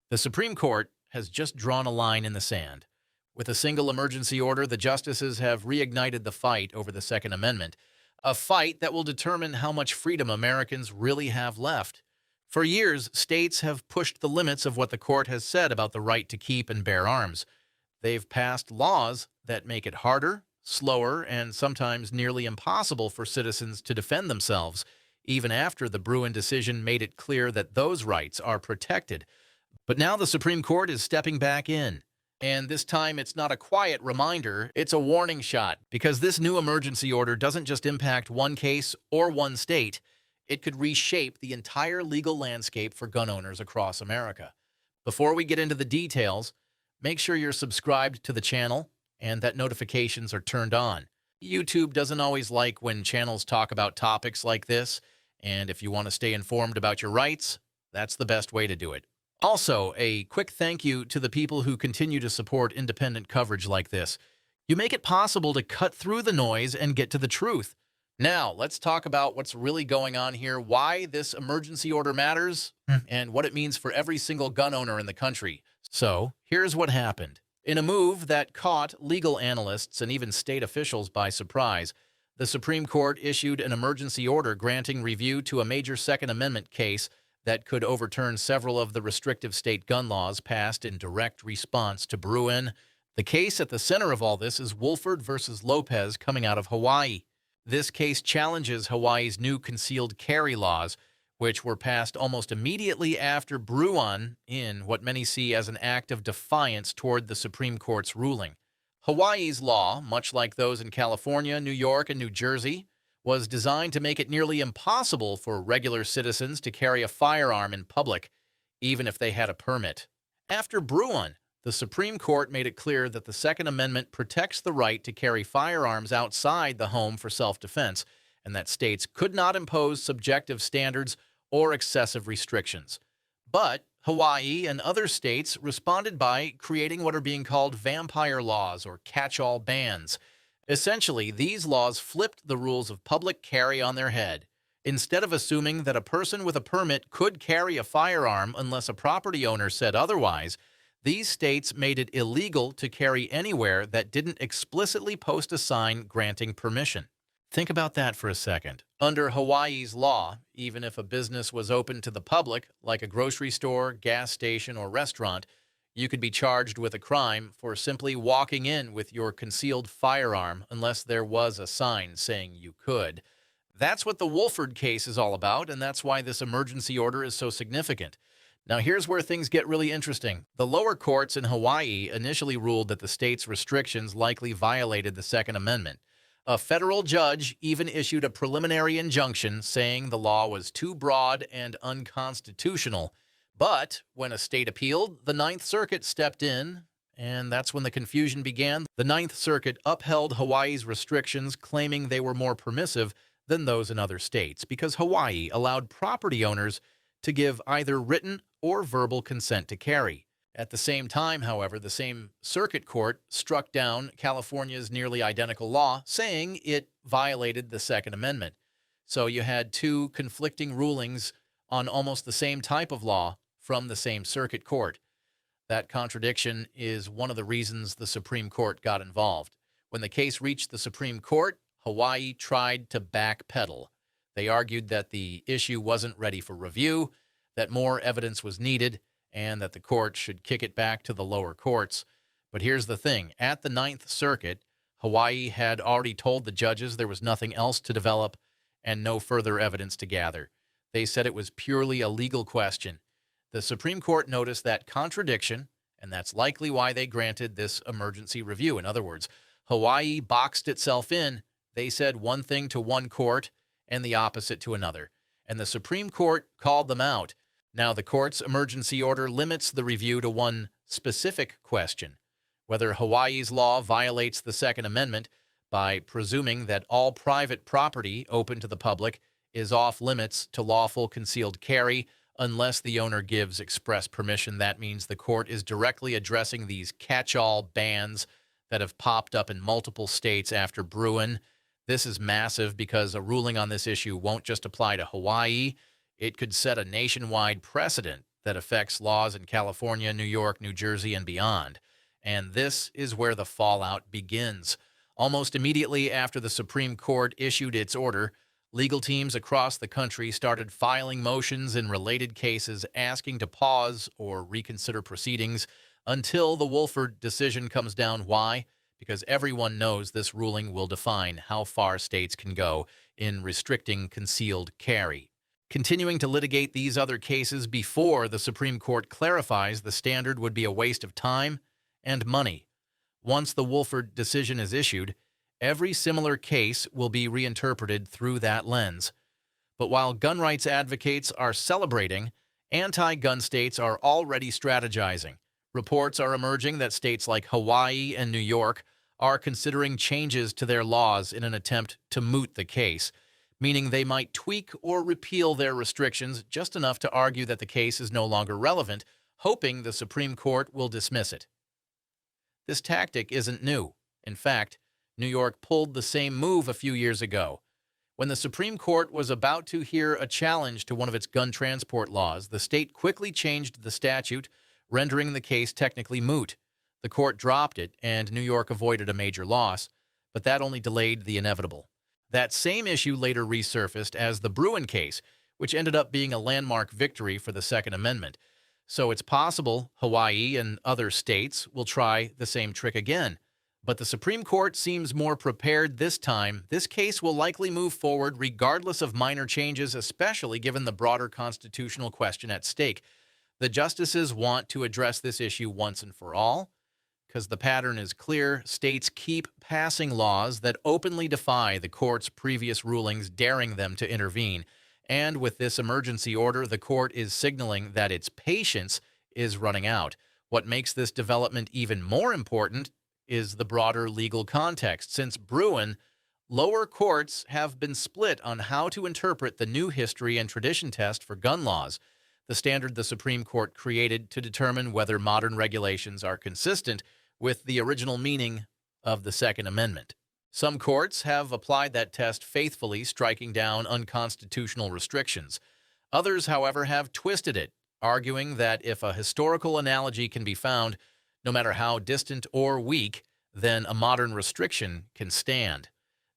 The Supreme Court has just drawn a line in the sand. With a single emergency order, the justices have reignited the fight over the Second Amendment, a fight that will determine how much freedom Americans really have left. For years, states have pushed the limits of what the court has said about the right to keep and bear arms. They've passed laws that make it harder, slower, and sometimes nearly impossible for citizens to defend themselves, even after the Bruin decision made it clear that those rights are protected. But now the Supreme Court is stepping back in. And this time it's not a quiet reminder, it's a warning shot, because this new emergency order doesn't just impact one case or one state. It could reshape the entire legal landscape for gun owners across America. Before we get into the details, make sure you're subscribed to the channel and that notifications are turned on. YouTube doesn't always like when channels talk about topics like this, and if you want to stay informed about your rights, that's the best way to do it. Also, a quick thank you to the people who continue to support independent coverage like this. You make it possible to cut through the noise and get to the truth. Now, let's talk about what's really going on here, why this emergency order matters, and what it means for every single gun owner in the country. So, here's what happened. In a move that caught legal analysts and even state officials by surprise, the Supreme Court issued an emergency order granting review to a major Second Amendment case that could overturn several of the restrictive state gun laws passed in direct response to Bruin. The case at the center of all this is Woolford versus Lopez coming out of Hawaii. This case challenges Hawaii's new concealed carry laws, which were passed almost immediately after Bruin in what many see as an act of defiance toward the Supreme Court's ruling. Hawaii's law, much like those in California, New York, and New Jersey, was designed to make it nearly impossible for regular citizens to carry a firearm in public, even if they had a permit. After Bruin, the Supreme Court made it clear that the Second Amendment protects the right to carry firearms outside the home for self-defense, and that states could not impose subjective standards or excessive restrictions. But Hawaii and other states responded by creating what are being called vampire laws or catch-all bans. Essentially, these laws flipped the rules of public carry on their head. Instead of assuming that a person with a permit could carry a firearm unless a property owner said otherwise, these states made it illegal to carry anywhere that didn't explicitly post a sign granting permission. Think about that for a second. Under Hawaii's law, even if a business was open to the public, like a grocery store, gas station, or restaurant, you could be charged with a crime for simply walking in with your concealed firearm unless there was a sign saying you could. That's what the Woolford case is all about, and that's why this emergency order is so significant. Now, here's where things get really interesting. The lower courts in Hawaii initially ruled that the state's restrictions likely violated the Second Amendment. A federal judge even issued a preliminary injunction saying the law was too broad and unconstitutional. But when a state appealed, the Ninth Circuit stepped in, and that's when the confusion began. The Ninth Circuit upheld Hawaii's restrictions, claiming they were more permissive than those in other states, because Hawaii allowed property owners to give either written or verbal consent to carry. At the same time, however, the same circuit court struck down California's nearly identical law, saying it violated the Second Amendment. So you had two conflicting rulings on almost the same type of law from the same circuit court. That contradiction is one of the reasons the Supreme Court got involved. When the case reached the Supreme Court, Hawaii tried to backpedal. They argued that the issue wasn't ready for review, that more evidence was needed, and that the court should kick it back to the lower courts. But here's the thing. At the Ninth Circuit, Hawaii had already told the judges there was nothing else to develop and no further evidence to gather. They said it was purely a legal question. The Supreme Court noticed that contradiction, and that's likely why they granted this emergency review. In other words, Hawaii boxed itself in. They said one thing to one court and the opposite to another. And the Supreme Court called them out. Now, the court's emergency order limits the review to one specific question: whether Hawaii's law violates the Second Amendment by presuming that all private property open to the public is off limits to lawful concealed carry unless the owner gives express permission. That means the court is directly addressing these catch-all bans that have popped up in multiple states after Bruin. This is massive because a ruling on this issue won't just apply to Hawaii. It could set a nationwide precedent. that affects laws in California, New York, New Jersey, and beyond. And this is where the fallout begins. Almost immediately after the Supreme Court issued its order, legal teams across the country started filing motions in related cases asking to pause or reconsider proceedings until the Wolford decision comes down. Why? Because everyone knows this ruling will define how far states can go in restricting concealed carry. Continuing to litigate these other cases before the Supreme Court clarifies the standard would be a waste of time and money. Once the Wolford decision is issued, every similar case will be reinterpreted through that lens. But while gun rights advocates are celebrating, anti-gun states are already strategizing. Reports are emerging that states like Hawaii and New York are considering changes to their laws in an attempt to moot the case, meaning they might tweak or repeal their restrictions just enough to argue that the case is no longer relevant, hoping the Supreme Court will dismiss it. This tactic isn't new. In fact, New York pulled the same move a few years ago. When the Supreme Court was about to hear a challenge to one of its gun transport laws, the state quickly changed the statute, rendering the case technically moot. The court dropped it, and New York avoided a major loss, but that only delayed the inevitable. That same issue later resurfaced as the Bruen case, which ended up being a landmark victory for the Second Amendment. So it's possible Hawaii and other states will try the same trick again. But the Supreme Court seems more prepared this time. This case will likely move forward regardless of minor changes, especially given the broader constitutional question at stake. The justices want to address this issue once and for all, because the pattern is clear. States keep passing laws that openly defy the court's previous rulings, daring them to intervene. And with this emergency order, the court is signaling that its patience is running out. What makes this development even more important is the broader legal context. Since Bruen, lower courts have been split on how to interpret the new history and tradition test for gun laws, the standard the Supreme Court created to determine whether modern regulations are consistent with the original meaning of the Second Amendment. Some courts have applied that test faithfully, striking down unconstitutional restrictions. Others, however, have twisted it, arguing that if a historical analogy can be found, no matter how distant or weak, then a modern restriction can stand.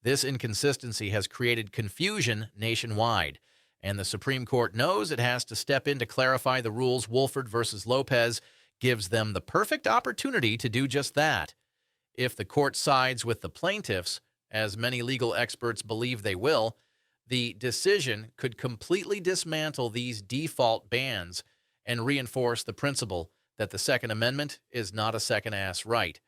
This inconsistency has created confusion nationwide, and the Supreme Court knows it has to step in to clarify the rules. Wolford versus Lopez gives them the perfect opportunity to do just that. If the court sides with the plaintiffs, as many legal experts believe they will, the decision could completely dismantle these default bans and reinforce the principle that the Second Amendment is not a second-ass right.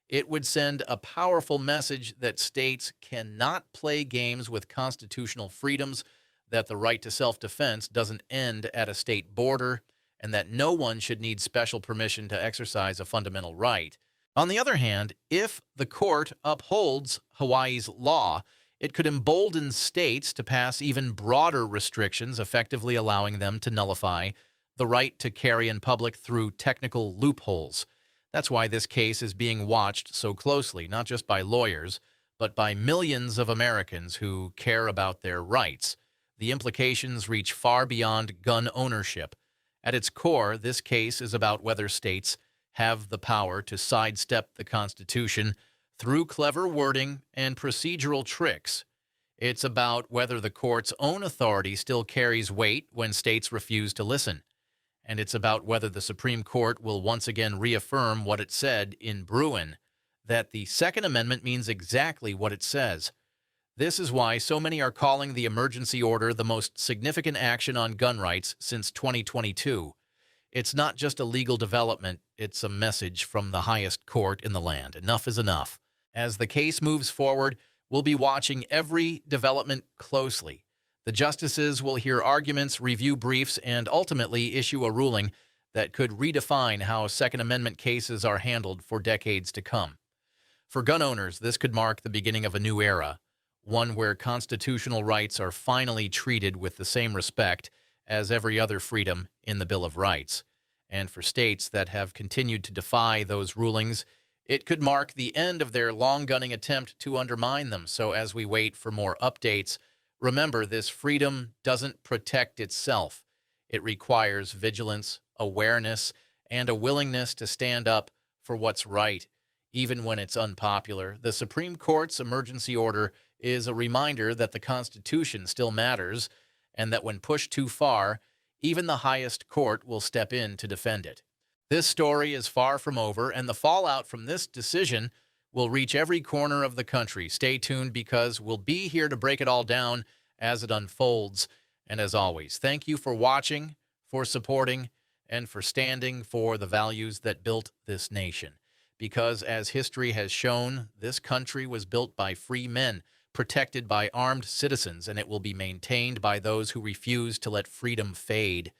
It would send a powerful message that states cannot play games with constitutional freedoms, that the right to self-defense doesn't end at a state border, and that no one should need special permission to exercise a fundamental right. On the other hand, if the court upholds Hawaii's law, it could embolden states to pass even broader restrictions, effectively allowing them to nullify the right to carry in public through technical loopholes. That's why this case is being watched so closely, not just by lawyers, but by millions of Americans who care about their rights. The implications reach far beyond gun ownership. At its core, this case is about whether states have the power to sidestep the Constitution through clever wording and procedural tricks. It's about whether the court's own authority still carries weight when states refuse to listen. And it's about whether the Supreme Court will once again reaffirm what it said in Bruen, that the Second Amendment means exactly what it says. This is why so many are calling the emergency order the most significant action on gun rights since 2022. It's not just a legal development, it's a message from the highest court in the land. Enough is enough. As the case moves forward, we'll be watching every development closely. The justices will hear arguments, review briefs, and ultimately issue a ruling that could redefine how Second Amendment cases are handled for decades to come. For gun owners, this could mark the beginning of a new era, one where constitutional rights are finally treated with the same respect as every other freedom in the Bill of Rights. And for states that have continued to defy those rulings, it could mark the end of their long-gunning attempt to undermine them. So as we wait for more updates, remember, this freedom doesn't protect itself. It requires vigilance, awareness, and a willingness to stand up for what's right, even when it's unpopular. The Supreme Court's emergency order is a reminder that the Constitution still matters and that when pushed too far, even the highest court will step in to defend it. This story is far from over, and the fallout from this decision will reach every corner of the country. Stay tuned because we'll be here to break it all down as it unfolds. And as always, thank you for watching, for supporting, and for standing for the values that built this nation. Because as history has shown, this country was built by free men, protected by armed citizens, and it will be maintained by those who refuse to let freedom fade.